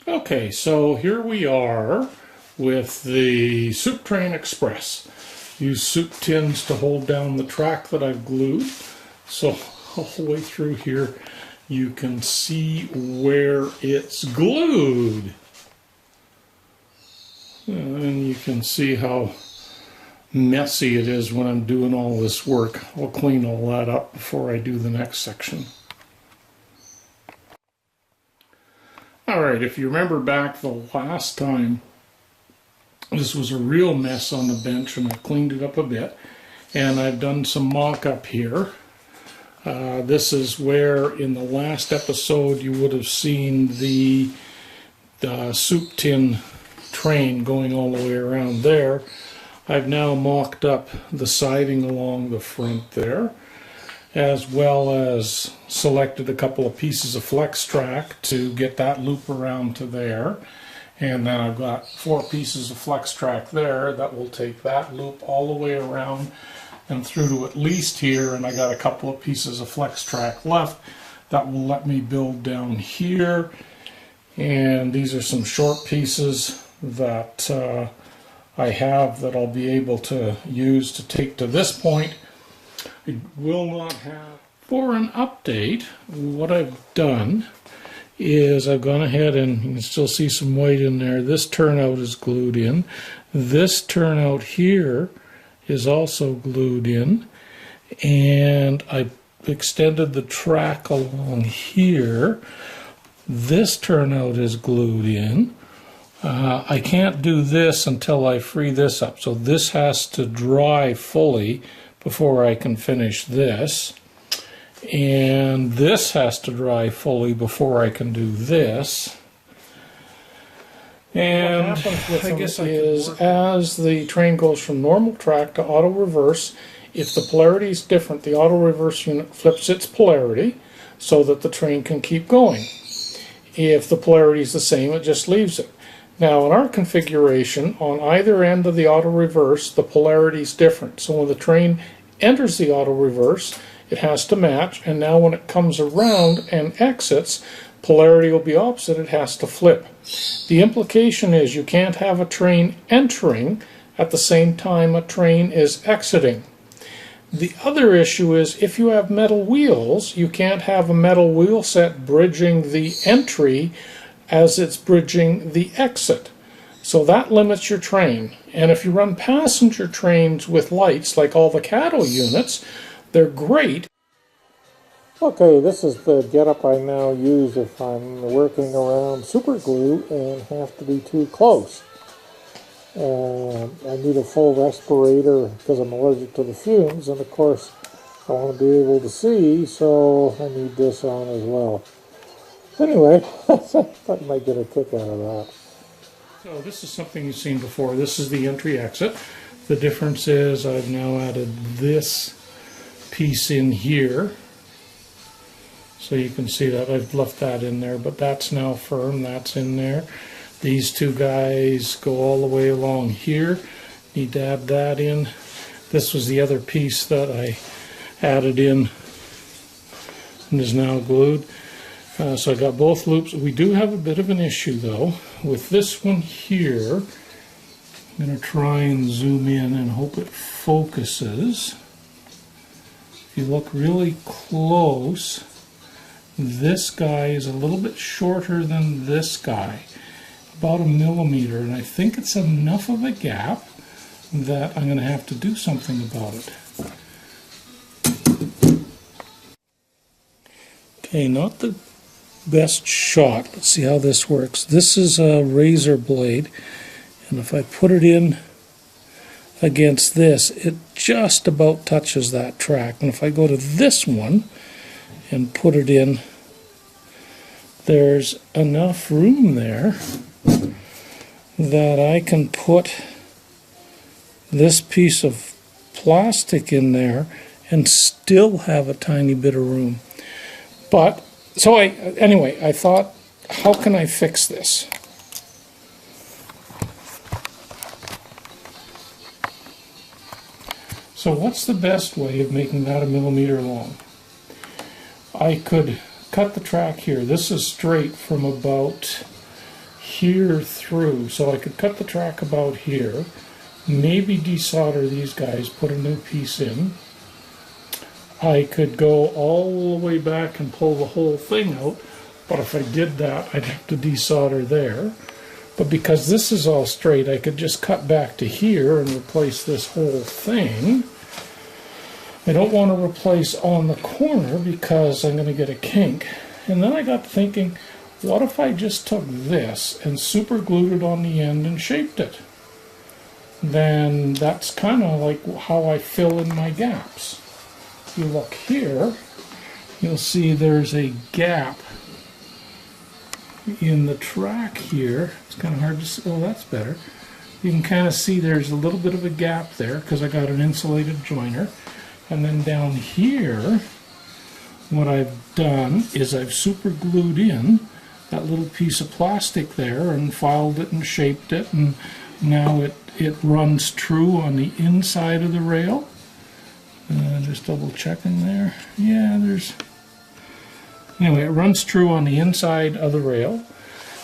Okay, so here we are with the Soup Train Express. Use soup tins to hold down the track that I've glued. So all the way through here you can see where it's glued. And you can see how messy it is when I'm doing all this work. I'll clean all that up before I do the next section. Alright, if you remember back the last time, this was a real mess on the bench and I cleaned it up a bit. And I've done some mock-up here. This is where in the last episode you would have seen the soup tin train going all the way around there. I've now mocked up the siding along the front there, as well as selected a couple of pieces of flex track to get that loop around to there. And then I've got 4 pieces of flex track there that will take that loop all the way around and through to at least here. And I got a couple of pieces of flex track left that will let me build down here. And these are some short pieces that I have that I'll be able to use to take to this point. I will not have. For an update, what I've done is I've gone ahead and you can still see some white in there. This turnout is glued in. This turnout here is also glued in. And I extended the track along here. This turnout is glued in. I can't do this until I free this up. So this has to dry fully before I can finish this. And this has to dry fully before I can do this. And I guess is as the train goes from normal track to auto reverse, if the polarity is different, the auto reverse unit flips its polarity so that the train can keep going. If the polarity is the same, it just leaves it. Now in our configuration, on either end of the auto reverse, the polarity is different. So when the train enters the auto reverse, it has to match, and now when it comes around and exits, polarity will be opposite, it has to flip. The implication is you can't have a train entering at the same time a train is exiting. The other issue is if you have metal wheels, you can't have a metal wheel set bridging the entry as it's bridging the exit. So that limits your train. And if you run passenger trains with lights like all the cattle units, they're great. Okay, this is the getup I now use if I'm working around super glue and have to be too close. I need a full respirator because I'm allergic to the fumes, and of course I want to be able to see, so I need this on as well. Anyway, I thought you might get a kick out of that. So this is something you've seen before. This is the entry-exit. The difference is I've now added this piece in here. So you can see that I've left that in there, but that's now firm. That's in there. These two guys go all the way along here. Need to add that in. This was the other piece that I added in and is now glued. So I got both loops. We do have a bit of an issue though with this one here. I'm going to try and zoom in and hope it focuses. If you look really close, this guy is a little bit shorter than this guy, about 1 millimeter, and I think it's enough of a gap that I'm going to have to do something about it. Okay, not the best shot. Let's see how this works. This is a razor blade, and if I put it in against this, it just about touches that track. And if I go to this one and put it in, there's enough room there that I can put this piece of plastic in there and still have a tiny bit of room. But so anyway, I thought, how can I fix this? So what's the best way of making that 1 millimeter long? I could cut the track here. This is straight from about here through. So I could cut the track about here, maybe desolder these guys, put a new piece in. I could go all the way back and pull the whole thing out, but if I did that, I'd have to desolder there. But because this is all straight, I could just cut back to here and replace this whole thing. I don't want to replace on the corner because I'm going to get a kink. And then I got thinking, what if I just took this and super glued it on the end and shaped it? Then that's kind of like how I fill in my gaps. If you look here, you'll see there's a gap in the track here. It's kind of hard to see. Oh, that's better. You can kind of see there's a little bit of a gap there because I got an insulated joiner. And then down here, what I've done is I've super glued in that little piece of plastic there and filed it and shaped it, and now it runs true on the inside of the rail. Just double checking there. Yeah, anyway, it runs true on the inside of the rail.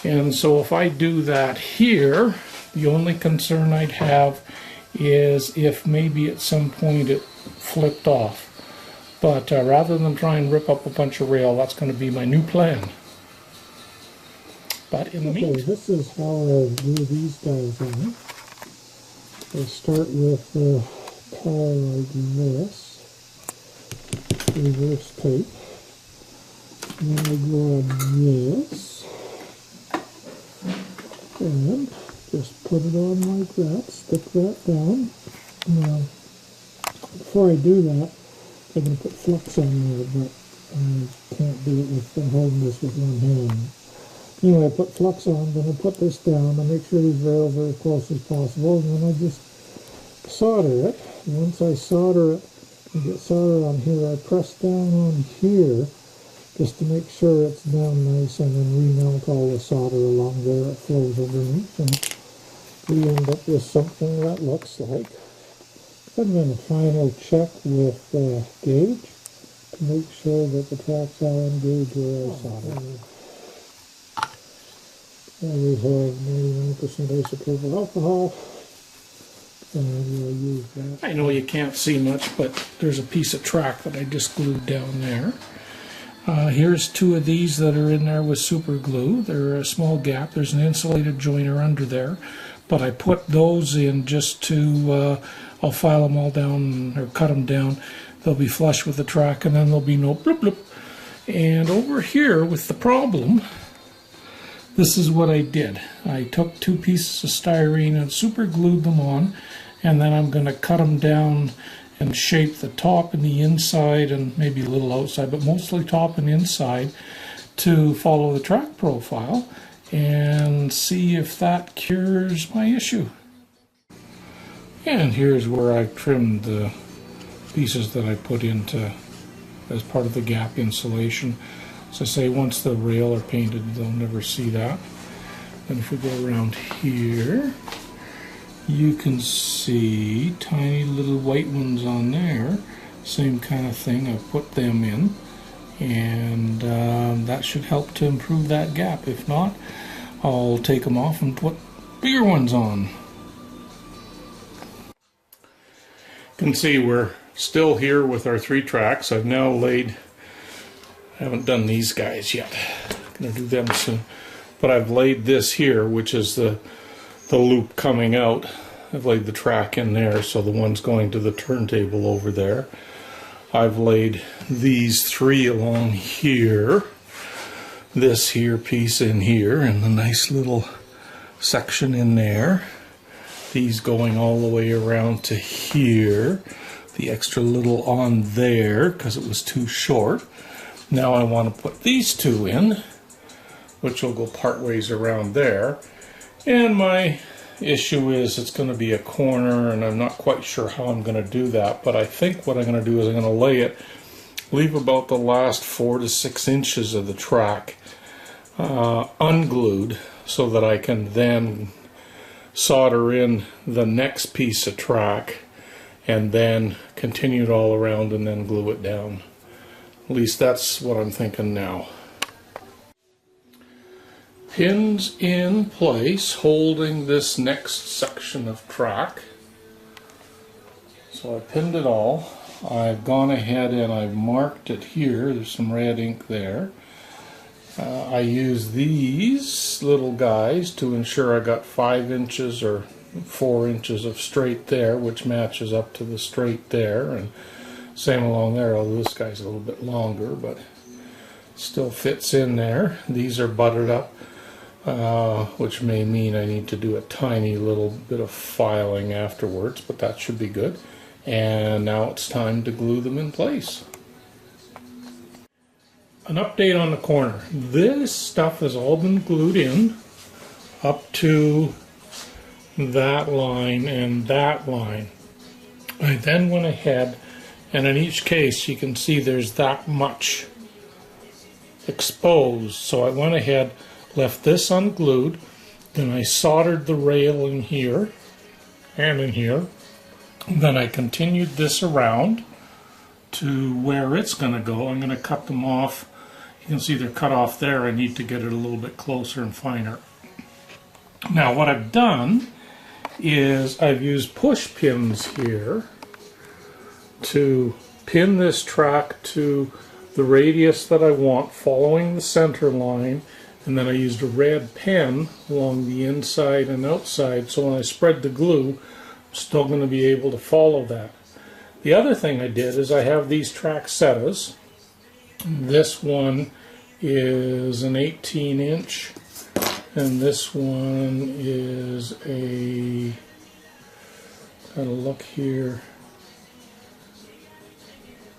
And so if I do that here, the only concern I'd have is if maybe at some point it flipped off. But rather than try and rip up a bunch of rail, that's going to be my new plan. But in the meantime, this is how I glue these guys on. I start with the tar like this, reverse tape. And then I glue on this, and just put it on like that, stick that down. Now, before I do that, I'm going to put flux on there, but I can't do it with holding this with one hand. Anyway, I put flux on, then I put this down, I make sure these rails are as close as possible, and then I just solder it. And once I solder it and get solder on here, I press down on here just to make sure it's down nice, and then remelt all the solder along there. It flows underneath, and we end up with something that looks like. And then a final check with gauge to make sure that the tracks are engaged where I soldered. And we have 99% isopropyl alcohol, and we'll use that. I know you can't see much, but there's a piece of track that I just glued down there. Here's two of these that are in there with super glue. They're a small gap. There's an insulated joiner under there, but I put those in just to, I'll file them all down or cut them down. They'll be flush with the track, and then there'll be no bloop bloop. And over here with the problem, this is what I did. I took two pieces of styrene and super glued them on, and then I'm going to cut them down and shape the top and the inside and maybe a little outside, but mostly top and inside to follow the track profile and see if that cures my issue. And here's where I trimmed the pieces that I put into as part of the gap insulation. As I say, once the rail are painted, they'll never see that. And if we go around here, you can see tiny little white ones on there. Same kind of thing. I've put them in, and that should help to improve that gap. If not, I'll take them off and put bigger ones on. You can see we're still here with our 3 tracks. I've now laid, I haven't done these guys yet. I'm going to do them soon. But I've laid this here, which is the loop coming out. I've laid the track in there, so the one's going to the turntable over there. I've laid these 3 along here, this here piece in here, and the nice little section in there. These going all the way around to here. The extra little on there because it was too short. Now I want to put these 2 in, which will go part ways around there. And my issue is it's going to be a corner, and I'm not quite sure how I'm going to do that, but I think what I'm going to do is I'm going to lay it, leave about the last 4 to 6 inches of the track unglued, so that I can then solder in the next piece of track and then continue it all around and then glue it down. At least that's what I'm thinking now. pins in place holding this next section of track. So I pinned it all. I've gone ahead and I've marked it here. There's some red ink there. I use these little guys to ensure I got 5 inches or 4 inches of straight there, which matches up to the straight there, and same along there, although this guy's a little bit longer, but still fits in there. These are buttered up, which may mean I need to do a tiny little bit of filing afterwards, but that should be good. And now it's time to glue them in place. An update on the corner. This stuff has all been glued in up to that line and that line. I then went ahead, and in each case you can see there's that much exposed. So I went ahead, left this unglued, then I soldered the rail in here and in here. Then I continued this around to where it's going to go. I'm going to cut them off. You can see they're cut off there. I need to get it a little bit closer and finer. Now what I've done is I've used push pins here to pin this track to the radius that I want, following the center line, and then I used a red pen along the inside and outside, so when I spread the glue, I'm still going to be able to follow that. The other thing I did is I have these Tracksettas. This one is an 18-inch, and this one is a, gotta look here,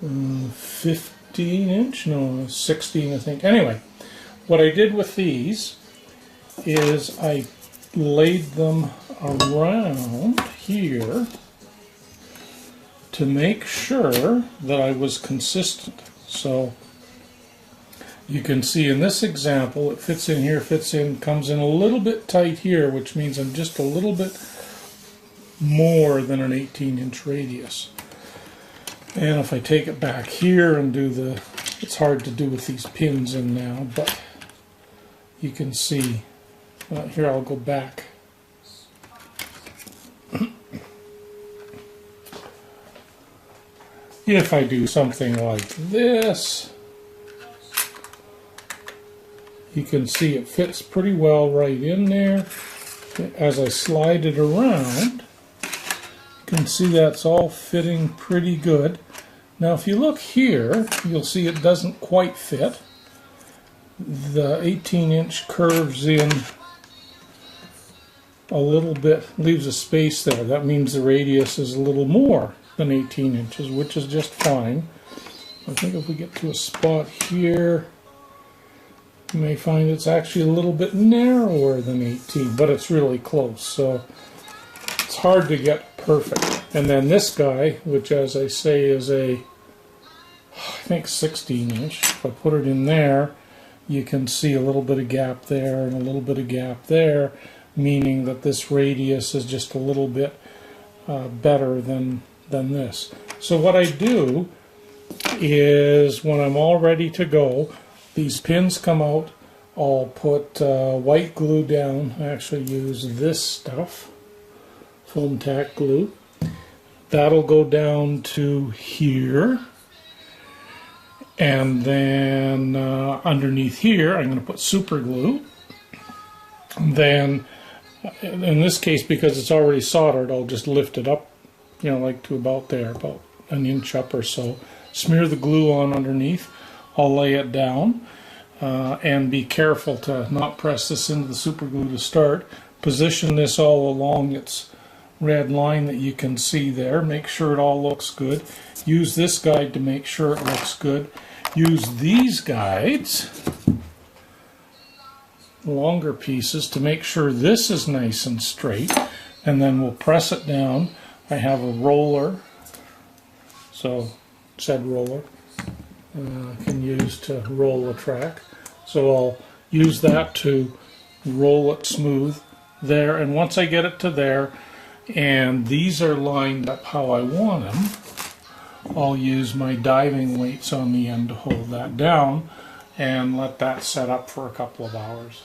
15-inch? No, 16, I think. Anyway, what I did with these is I laid them around here to make sure that I was consistent. So you can see in this example it fits in here, fits in, comes in a little bit tight here, which means I'm just a little bit more than an 18-inch radius. And if I take it back here and do the, it's hard to do with these pins in now, but you can see, here I'll go back. If I do something like this, you can see it fits pretty well right in there. As I slide it around, you can see that's all fitting pretty good. Now if you look here, you'll see it doesn't quite fit. The 18-inch curves in a little bit, leaves a space there. That means the radius is a little more than 18 inches, which is just fine. I think if we get to a spot here, you may find it's actually a little bit narrower than 18, but it's really close, so it's hard to get perfect. And then this guy, which as I say is a, I think 16-inch, if I put it in there, you can see a little bit of gap there and a little bit of gap there, meaning that this radius is just a little bit better than this. So what I do is when I'm all ready to go, these pins come out, I'll put white glue down. I actually use this stuff, foam tack glue. That'll go down to here. And then underneath here, I'm going to put super glue. And then, in this case, because it's already soldered, I'll just lift it up, you know, like to about there, about an inch up or so. Smear the glue on underneath. I'll lay it down and be careful to not press this into the super glue to start. Position this all along its red line that you can see there. Make sure it all looks good. Use this guide to make sure it looks good. Use these guides, longer pieces, to make sure this is nice and straight, and then we'll press it down. I have a roller, so said roller, I can use to roll the track. So I'll use that to roll it smooth there, and once I get it to there, and these are lined up how I want them, I'll use my diving weights on the end to hold that down and let that set up for a couple of hours.